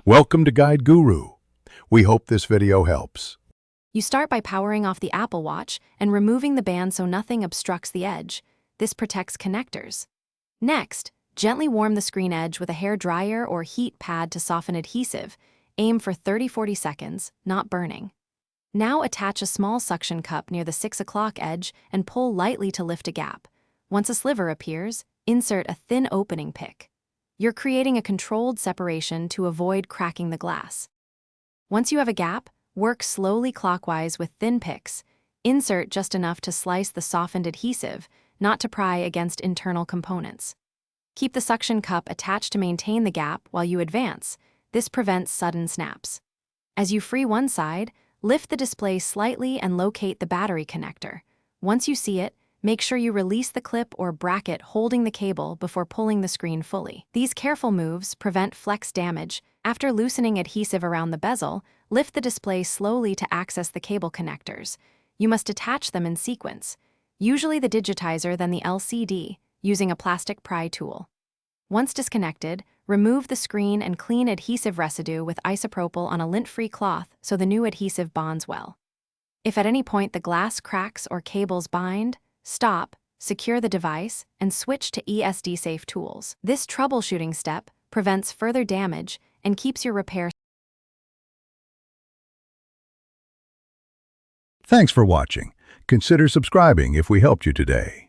Welcome to Guide Guru. We hope this video helps. You start by powering off the Apple Watch and removing the band so nothing obstructs the edge. This protects connectors. Next, gently warm the screen edge with a hair dryer or heat pad to soften adhesive. Aim for 30-40 seconds, not burning. Now attach a small suction cup near the 6 o'clock edge and pull lightly to lift a gap. Once a sliver appears, insert a thin opening pick. You're creating a controlled separation to avoid cracking the glass. Once you have a gap, work slowly clockwise with thin picks. Insert just enough to slice the softened adhesive, not to pry against internal components. Keep the suction cup attached to maintain the gap while you advance. This prevents sudden snaps. As you free one side, lift the display slightly and locate the battery connector. Once you see it, make sure you release the clip or bracket holding the cable before pulling the screen fully. These careful moves prevent flex damage. After loosening adhesive around the bezel, lift the display slowly to access the cable connectors. You must attach them in sequence, usually the digitizer then the LCD, using a plastic pry tool. Once disconnected, remove the screen and clean adhesive residue with isopropyl on a lint-free cloth so the new adhesive bonds well. If at any point the glass cracks or cables bind, stop, secure the device, and switch to ESD-safe tools. This troubleshooting step prevents further damage and keeps your repair. Thanks for watching. Consider subscribing if we helped you today.